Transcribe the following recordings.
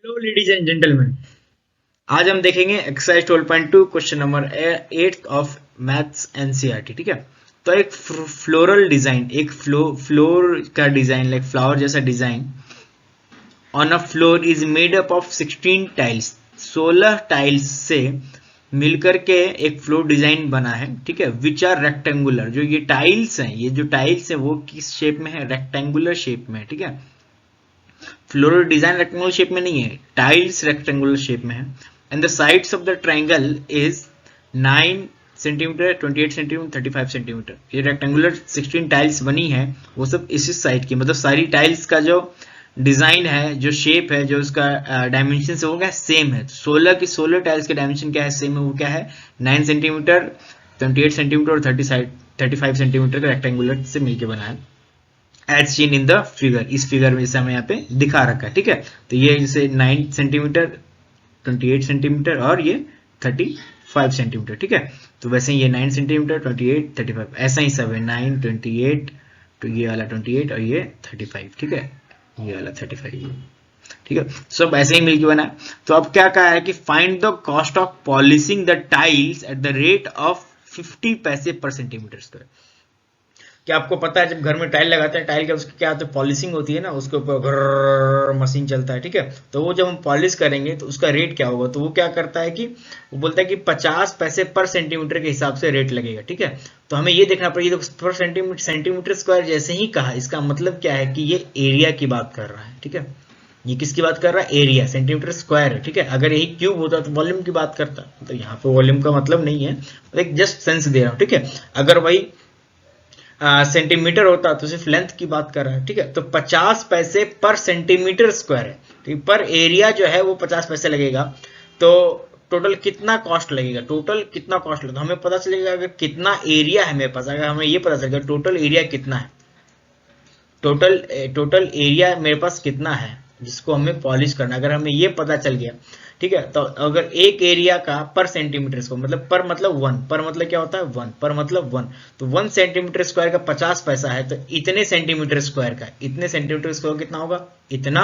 Hello ladies and gentleman. आज हम देखेंगे exercise 12.2 question number 8 of maths NCERT. ठीक है, तो एक फ्लोरल डिजाइन, एक फ्लोर का डिजाइन, लाइक फ्लावर जैसा design on a floor is made up of 16 tiles. 16 tiles से मिलकर के एक फ्लोर डिजाइन बना है। ठीक है, विच आर रेक्टेंगुलर। जो ये टाइल्स हैं, ये जो टाइल्स है वो किस शेप में है? रेक्टेंगुलर शेप में है। ठीक है, फ्लोरल डिजाइन रेक्टेंगुलर शेप में नहीं है, टाइल्स रेक्टेंगुलर शेप में है। And the sides of the triangle is 9 centimetre, 28 centimetre, 35 centimetre. ये रेक्टेंगुलर 16 टाइल्स बनी है, वो सब इसी साइड की, मतलब सारी टाइल्स का जो डिजाइन है, जो शेप है, जो उसका डायमेंशन है, वो क्या सेम है। 16 की 16 टाइल्स के डायमेंशन क्या है? सेम है। वो क्या है? 9 सेंटीमीटर, 28 सेंटीमीटर और 35 सेंटीमीटर का रेक्टेंगुलर से मिलकर बना है, as seen in the figure. इस फिगर में जैसे हमें यहाँ पे दिखा रखा है। ठीक है, तो ये जैसे 9 सेंटीमीटर, 28 सेंटीमीटर और ये 35 सेंटीमीटर। ठीक है, तो वैसे ये 9 सेंटीमीटर, 28, 35 ऐसा ही सब है। 9, 28, तो ये वाला 28 और ये 35। ठीक है, ये वाला 35। ठीक है, सब ऐसे ही मिलके बना है। तो अब क्या कहा है कि find the cost of polishing the tiles at the rate of 50 पैसे पर सेंटीमीटर स्क्वायर। क्या आपको पता है, जब घर में टाइल लगाते हैं, टाइल का उसकी क्या होता है? पॉलिशिंग होती है ना, उसके ऊपर घर मशीन चलता है। ठीक है, तो वो जब हम पॉलिश करेंगे तो उसका रेट क्या होगा? तो वो क्या करता है कि वो बोलता है कि 50 पैसे पर सेंटीमीटर के हिसाब से रेट लगेगा। ठीक है, तो हमें ये देखना पड़ेगा, तो पर सेंटीमीटर स्क्वायर जैसे ही कहा, इसका मतलब क्या है कि ये एरिया की बात कर रहा है। ठीक है, ये किसकी बात कर रहा है? एरिया, सेंटीमीटर स्क्वायर है। ठीक है, अगर यही क्यूब होता तो वॉल्यूम की बात करता, तो यहाँ पे वॉल्यूम का मतलब नहीं है, एक जस्ट सेंस दे रहा हूँ। ठीक है, अगर वही सेंटीमीटर होता तो सिर्फ लेंथ की बात कर रहा है। ठीक है, तो 50 पैसे पर सेंटीमीटर स्क्वायर है। ठीक, पर एरिया जो है वो 50 पैसे लगेगा। तो टोटल कितना कॉस्ट लगेगा? टोटल कितना कॉस्ट लगेगा? हमें पता चलेगा अगर कितना एरिया है मेरे पास, अगर हमें ये पता चलेगा टोटल एरिया कितना है, टोटल एरिया मेरे पास कितना है जिसको हमें पॉलिश करना, अगर हमें ये पता चल गया। ठीक है, तो अगर एक एरिया का पर सेंटीमीटर स्क्वायर, मतलब पर मतलब 1, पर मतलब क्या होता है? 1, पर मतलब 1, तो 1 सेंटीमीटर स्क्वायर का 50 पैसा है, तो इतने सेंटीमीटर स्क्वायर का, इतने सेंटीमीटर स्क्वायर कितना होगा? इतना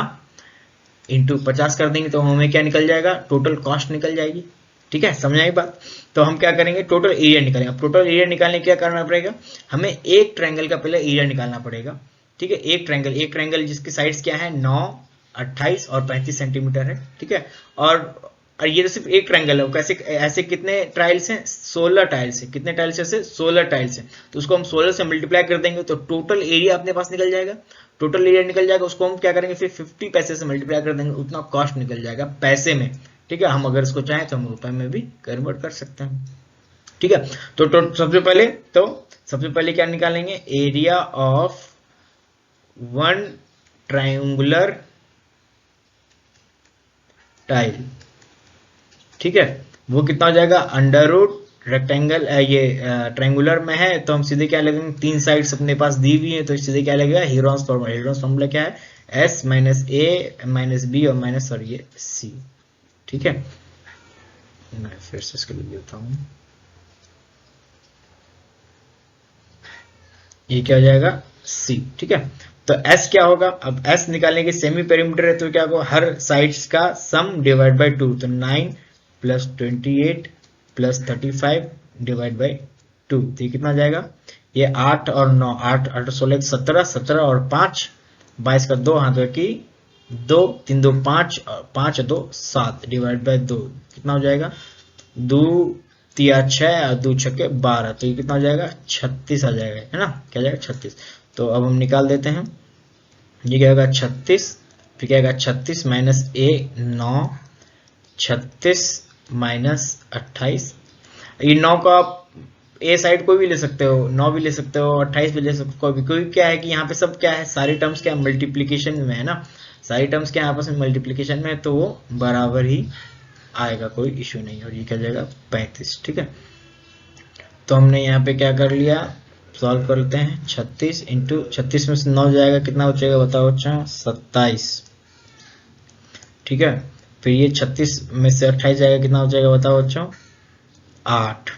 इंटू 50 कर देंगे तो हमें क्या निकल जाएगा? टोटल कॉस्ट निकल जाएगी। ठीक है, समझ आई बात? तो हम क्या करेंगे? टोटल एरिया निकालेंगे। अब टोटल एरिया निकालने क्या करना पड़ेगा? हमें एक ट्रायंगल का पहले एरिया निकालना पड़ेगा। ठीक है, एक ट्रायंगल जिसकी साइड्स क्या है? 9, 28 और 35 सेंटीमीटर है। ठीक है, और ये तो सिर्फ एक ट्रायंगल है। कैसे? ऐसे कितने टाइल्स हैं? 16 टाइल्स है। कितने टाइल्स है? 16 टाइल्स है। तो उसको हम 16 से मल्टीप्लाई कर देंगे तो टोटल एरिया अपने पास निकल जाएगा। टोटल एरिया निकल जाएगा, उसको हम क्या करेंगे? फिर 50 पैसे से मल्टीप्लाई कर देंगे, उतना कॉस्ट निकल जाएगा पैसे में। ठीक है, हम अगर इसको चाहें तो हम रुपए में भी कन्वर्ट कर सकते हैं। ठीक है, तो सबसे पहले क्या निकालेंगे? Area of one triangular tile. ठीक है, वो कितना हो जाएगा? अंडर रूट रेक्टेंगल, ये ट्रायंगुलर में है तो हम सीधे क्या लगेंगे? 3 साइड्स अपने पास दी हुई है तो सीधे क्या लगेगा? Heron's formula. हीरोन्स फॉर्मूला क्या है? s माइनस ए माइनस बी और माइनस और ये सी। ठीक है, मैं फिर से इसको लिख देता हूं। ये क्या हो जाएगा? सी। ठीक है, तो s क्या होगा? अब s निकालने के सेमी पेरीमीटर है तो क्या होगा? हर साइड्स का सम डिवाइड बाय 2, तो 9 प्लस 28 प्लस 35 डिवाइड बाई 2, तो ये कितना जाएगा? ये 8 और 9, 8 8 16 17, 17 और 5 22 का 2 हाथ की 2 3 2 5 5 2 7 डिवाइड बाय 2, कितना हो जाएगा? 2 3 6 और 2 छक्के 12, तो ये कितना हो जाएगा? 36 आ जाएगा, है ना? क्या जाएगा? 36। तो अब हम निकाल देते हैं। ये क्या होगा? 36, फिर क्या होगा? 36 माइनस ए 9, 36 माइनस 28। ये 9 का आप ए साइड कोई भी ले सकते हो, 9 भी ले सकते हो, 28 भी ले सकते हो, कोई भी। कोई क्या है कि यहाँ पे सब क्या है? सारी टर्म्स क्या मल्टीप्लीकेशन में है ना, सारी टर्म्स क्या आपस में मल्टीप्लीकेशन में है, तो वो बराबर ही आएगा, कोई इशू नहीं। और ये क्या जाएगा? 35। ठीक है, तो हमने यहाँ पे क्या कर लिया? सॉल्व करते हैं। 36 इंटू 36 में से 9 जाएगा, कितना बचेगा? बताओ बच्चा? 27। ठीक है, फिर ये 36 में से 28 जाएगा, कितना हो जाएगा? बताओ बच्चों? 8,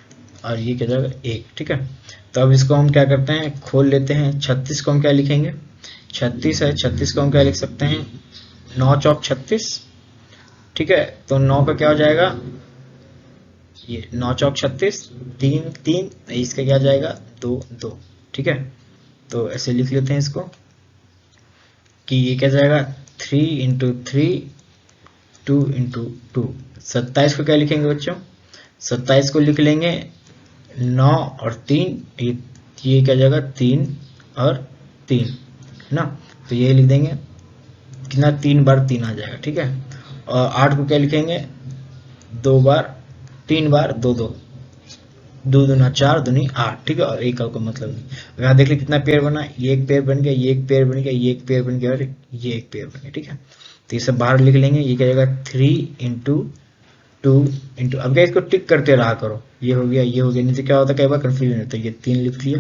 और ये क्या जाएगा? 1। ठीक है, तो अब इसको हम क्या करते हैं? खोल लेते हैं। 36 को हम क्या लिखेंगे? 36 है, 36 को हम क्या लिख सकते हैं? 9 चौक 36 ठीक है, तो 9 का क्या हो जाएगा, ये 9 चौक 36, 3 3, इसका क्या जाएगा 2 2। ठीक है, तो ऐसे लिख लेते हैं इसको कि ये क्या जाएगा 3 इंटू 3 2 इंटू 2। 27 को क्या लिखेंगे बच्चों, 27 को लिख लेंगे 9 और 3, ये क्या जाएगा 3 और 3 है ना, तो ये लिख देंगे कितना 3 बार 3 आ जाएगा। ठीक है, और 8 को क्या लिखेंगे 2 बार 3 बार 2 2, 2 दूना 4 दूनी 8। ठीक है, और एक का कोई मतलब नहीं। यहाँ देख ली कितना पेयर बना, ये एक पेयर बन गया, ये एक पेयर बन गया, ये एक पेयर बन गया और ये एक पेयर बन गया। ठीक है, तो ये सब बाहर लिख लेंगे, ये क्या जाएगा 3 इंटू 2 इंटू, अब क्या इसको टिक करते रहा करो, ये हो गया ये हो गया, नहीं तो क्या होता है कई बार कंफ्यूजन होता है। ये 3 लिख लिया,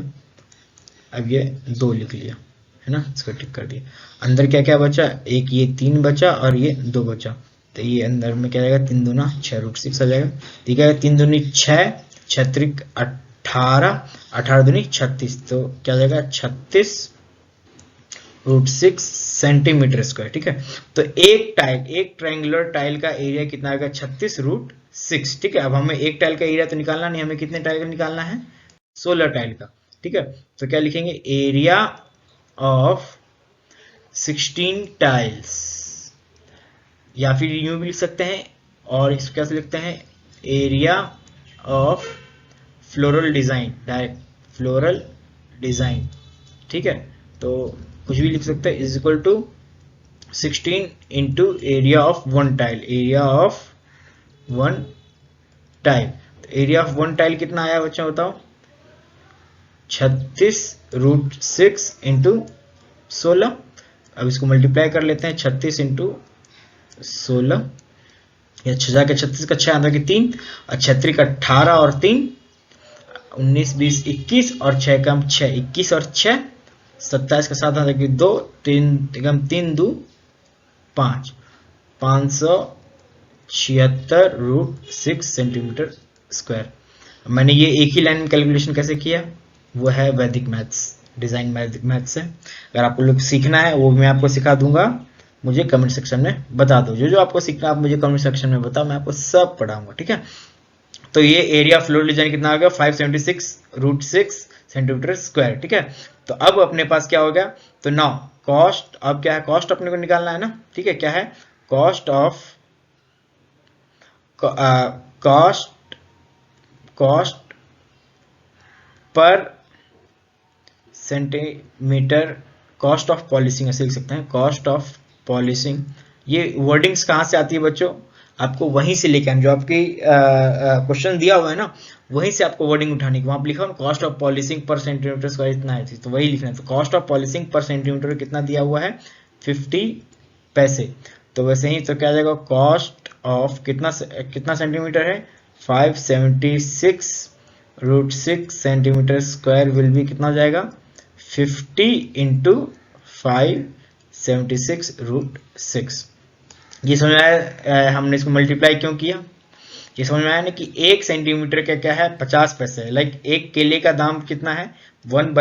अब ये 2 लिख लिया है ना, इसको टिक कर दिया। अंदर क्या क्या बचा, एक ये 3 बचा और ये 2 बचा, तो ये अंदर में क्या जाएगा 3 दूना 6 रूट 6 आ जाएगा। ठीक है, 3 दूनी 6, 6 18, 18 दूनी 36, तो क्या जाएगा 36 रूट 6 सेंटीमीटर स्क्वायर। ठीक है, तो एक टाइल, एक ट्रायंगुलर टाइल का एरिया कितना आएगा 36 रूट 6। ठीक है, अब हमें एक टाइल का एरिया तो निकालना नहीं, हमें कितने टाइल का निकालना है 16 टाइल का। ठीक है, तो क्या लिखेंगे एरिया ऑफ 16 टाइल्स, या फिर यूं भी लिख सकते हैं, और इसको कैसे लिखते हैं area of floral design, direct floral design. ठीक है, तो कुछ भी लिख सकते हैं, is equal to 16 into area of 1 tile, area of 1 tile. Area of 1 tile कितना आया बच्चों बताओ, 36 रूट 6 इंटू 16। अब इसको मल्टीप्लाई कर लेते हैं, 36 इंटू 16, या 6 के 36 का 6 आंधा की 3, और 36 का 18 और 3 19 20 21, और 6 का 6 21 और 6 27 का 7 आंधा की 2, 3 2 5, 576 रूट 6 सेंटीमीटर स्क्वायर। मैंने ये एक ही लाइन में कैलकुलेशन कैसे किया, वो है वैदिक मैथ्स, डिजाइन मैथ्स से। अगर आपको लोग सीखना है वो मैं आपको सिखा दूंगा, मुझे कमेंट सेक्शन में बता दो, जो जो आपको सीखना आप मुझे कमेंट सेक्शन में बताओ, मैं आपको सब पढ़ाऊंगा। ठीक है, तो ये एरिया फ्लोर डिजाइन कितना आ गया 576 रूट 6 सेंटीमीटर स्क्वायर। ठीक है, तो अब अपने पास क्या हो गया, तो नाउ कॉस्ट, अब क्या है कॉस्ट अपने को निकालना है ना। ठीक है, क्या है cost of cost per centimetre, cost of polishing ऐसे लिख सकते हैं, कॉस्ट ऑफ पॉलिशिंग। ये वर्डिंग्स कहाँ से आती है बच्चों, आपको वहीं से लेके आना, जो आपकी क्वेश्चन दिया हुआ है ना वहीं से आपको वर्डिंग उठाने की। वहां पर लिखा कॉस्ट ऑफ पॉलिशिंग पर सेंटीमीटर स्क्वायर इतना है, तो वही लिखना है। तो कॉस्ट ऑफ पॉलिशिंग पर सेंटीमीटर कितना दिया हुआ है 50 पैसे। तो वैसे ही तो क्या आ जाएगा कॉस्ट ऑफ कितना सेंटीमीटर है 576 रूट 6 सेंटीमीटर स्क्वायर विल भी कितना हो जाएगा 50 इंटू 576 रूट 6। ये समझ में आया, हमने इसको मल्टीप्लाई क्यों किया, ये समझ में आया ना कि 1 सेंटीमीटर का क्या है 50 पैसे। लाइक एक केले का दाम कितना है, वन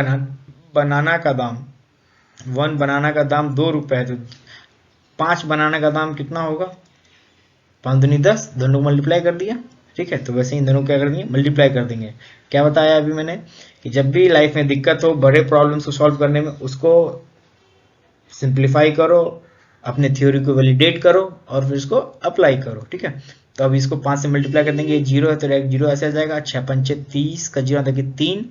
बनाना का दाम 2 रुपए है, तो 5 बनाना का दाम कितना होगा 5 दूनी 10, दोनों को मल्टीप्लाई कर दिया। ठीक है, तो वैसे ही दोनों क्या कर देंगे मल्टीप्लाई कर देंगे। क्या बताया अभी मैंने कि जब भी लाइफ में दिक्कत हो बड़े प्रॉब्लम्स को सॉल्व करने में, उसको सिंप्लीफाई करो, अपने थ्योरी को वैलिडेट करो और फिर उसको अप्लाई करो। ठीक है, तो अब इसको 5 से मल्टीप्लाई कर देंगे, 0 है तो डायरेक्ट 0 ऐसे आ जाएगा, 6 पंचे 30 का 0 आता कि 3,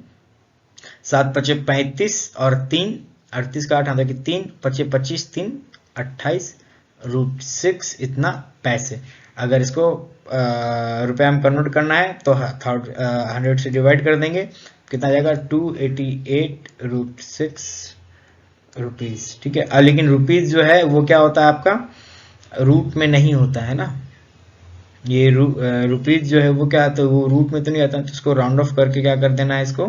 7 पचे 35 और 3 38 का 8 आता कि 3 पचे 25 3 28 रूट 6 इतना पैसे। अगर इसको रुपये में कन्वर्ट करना है तो 100 से डिवाइड कर देंगे, कितना आ जाएगा 288 रूट 6 रुपीज। ठीक है, लेकिन रुपीज जो है वो क्या होता है आपका रूट में नहीं होता है ना, ये रुपीज जो है वो क्या आता है वो रूट में तो नहीं आता, तो इसको राउंड ऑफ करके क्या कर देना है इसको,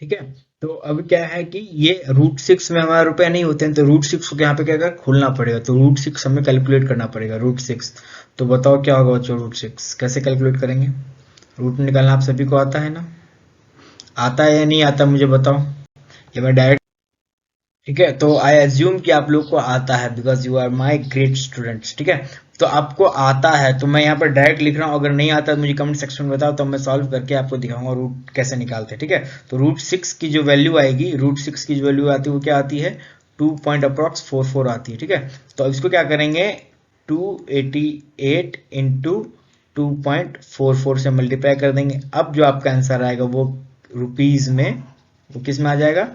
ठीक है। तो अब क्या है कि ये रूट 6 में हमारा रुपए नहीं होते हैं, तो रूट 6 को यहाँ पे क्या खोलना पड़ेगा, तो रूट 6 हमें कैलकुलेट करना पड़ेगा रूट 6। तो बताओ क्या होगा बच्चों रूट 6 कैसे कैलकुलेट करेंगे, रूट निकालना आप सभी को आता है ना, आता है या नहीं आता मुझे बताओ। ये मैं डायरेक्ट, ठीक है। तो आई एज्यूम कि आप लोग को आता है, because you are my great students, ठीक है। तो आपको आता है तो मैं यहाँ पर डायरेक्ट लिख रहा हूँ, अगर नहीं आता तो मुझे कमेंट सेक्शन में बताओ, तो मैं सॉल्व करके आपको दिखाऊंगा रूट कैसे निकालते हैं, ठीक है। तो रूट 6 की जो वैल्यू आएगी, रूट 6 की जो वैल्यू आती है वो क्या आती है, 2.44 आती है, ठीक है। तो अब इसको क्या करेंगे, 288 इंटू 2.44 से मल्टीप्लाई कर देंगे। अब जो आपका आंसर आएगा वो रुपीज में, वो किस में आ जाएगा,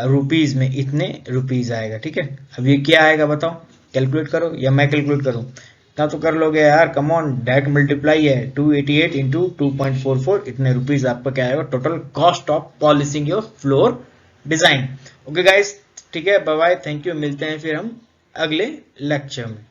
रुपीज में, इतने रुपीज आएगा, ठीक है। अब ये क्या आएगा बताओ, कैलकुलेट करो या मैं कैलकुलेट करूं, इतना तो कर लोगे यार, कम ऑन, डायरेक्ट मल्टीप्लाई है, 288 इंटू 2.44, इतने रुपीज आपका क्या आएगा, total cost of polishing your floor design. Okay guys, ठीक है, बाय बाय, थैंक यू, मिलते हैं फिर हम अगले लेक्चर में।